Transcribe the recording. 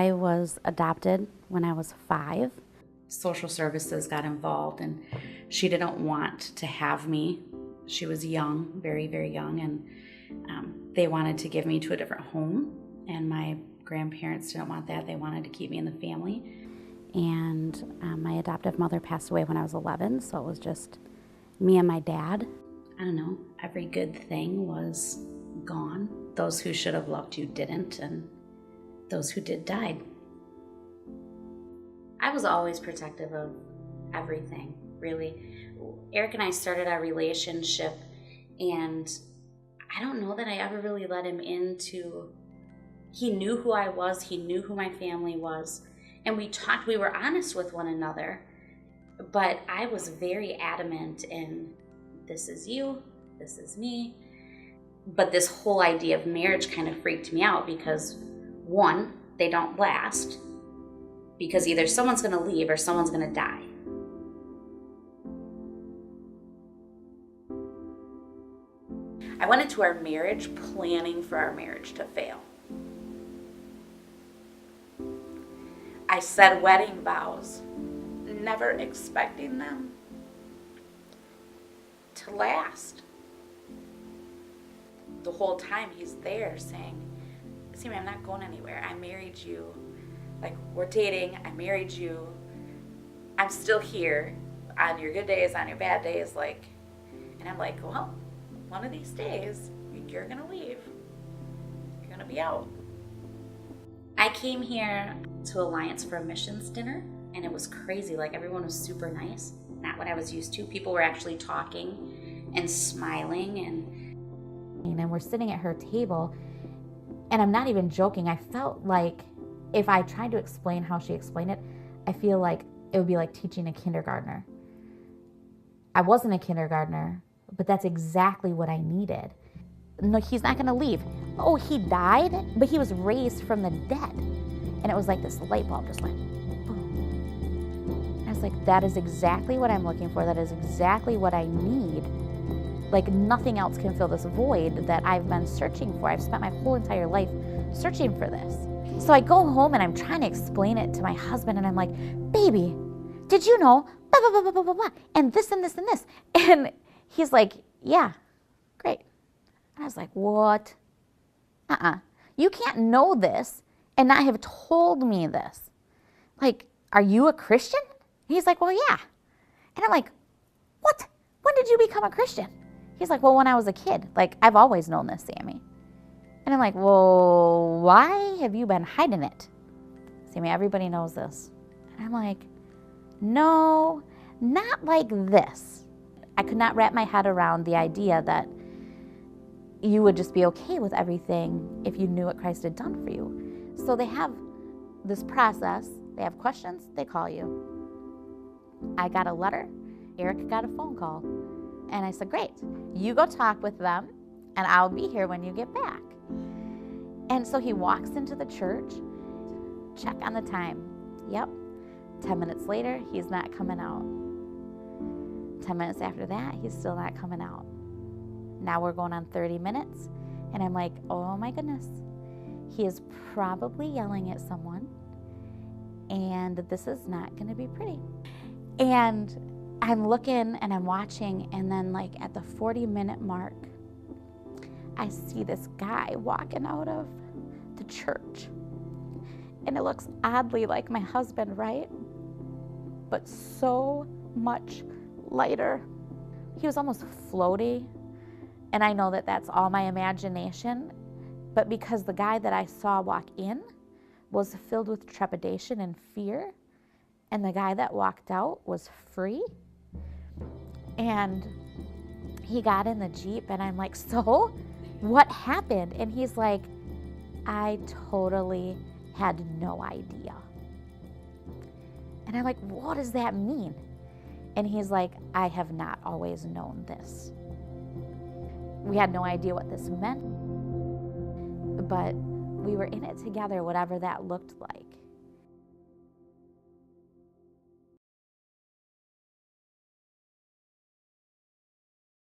I was adopted when I was 5. Social services got involved, and she didn't want to have me. She was young, very, very young, and they wanted to give me to a different home, and my grandparents didn't want that. They wanted to keep me in the family. And my adoptive mother passed away when I was 11, so it was just me and my dad. I don't know, every good thing was gone. Those who should have loved you didn't, and those who did died. I was always protective of everything, really. Eric and I started our relationship, and I don't know that I ever really let him into, he knew who I was, he knew who my family was, and we talked, we were honest with one another, but I was very adamant in, this is you, this is me. But this whole idea of marriage kind of freaked me out because, one, they don't last, because either someone's going to leave or someone's going to die. I went into our marriage planning for our marriage to fail. I said wedding vows, never expecting them to last. The whole time he's there saying, Sami, I'm not going anywhere. I married you. Like, we're dating. I married you. I'm still here on your good days, on your bad days. Like, and I'm like, well, one of these days, you're going to leave. You're going to be out. I came here to Alliance for a missions dinner, and it was crazy. Like, everyone was super nice. Not what I was used to. People were actually talking and smiling, and we're sitting at her table, and I'm not even joking. I felt like if I tried to explain how she explained it, I feel like it would be like teaching a kindergartner. I wasn't a kindergartner, but that's exactly what I needed. No, he's not going to leave. Oh, he died, but he was raised from the dead. And it was like this light bulb just went boom. And I was like, that is exactly what I'm looking for. That is exactly what I need. Like, nothing else can fill this void that I've been searching for. I've spent my whole entire life searching for this. So I go home and I'm trying to explain it to my husband, and I'm like, baby, did you know, blah, blah, blah, blah, blah, blah, blah, and this and this and this. And he's like, yeah, great. And I was like, what? You can't know this and not have told me this. Like, are you a Christian? And he's like, well, yeah. And I'm like, what? When did you become a Christian? He's like, well, when I was a kid. Like, I've always known this, Sami. And I'm like, well, why have you been hiding it? Sami, everybody knows this. And I'm like, no, not like this. I could not wrap my head around the idea that you would just be okay with everything if you knew what Christ had done for you. So they have this process. They have questions, they call you. I got a letter. Eric got a phone call. And I said, great, you go talk with them, and I'll be here when you get back. And so he walks into the church, check on the time. Yep, 10 minutes later, he's not coming out. 10 minutes after that, he's still not coming out. Now we're going on 30 minutes, and I'm like, oh my goodness. He is probably yelling at someone, and this is not gonna be pretty. And I'm looking and I'm watching, and then like at the 40-minute mark, I see this guy walking out of the church. And it looks oddly like my husband, right? But so much lighter. He was almost floaty. And I know that that's all my imagination. But because the guy that I saw walk in was filled with trepidation and fear, and the guy that walked out was free. And he got in the Jeep, and I'm like, so what happened? And he's like, I totally had no idea. And I'm like, what does that mean? And he's like, I have not always known this. We had no idea what this meant, but we were in it together, whatever that looked like.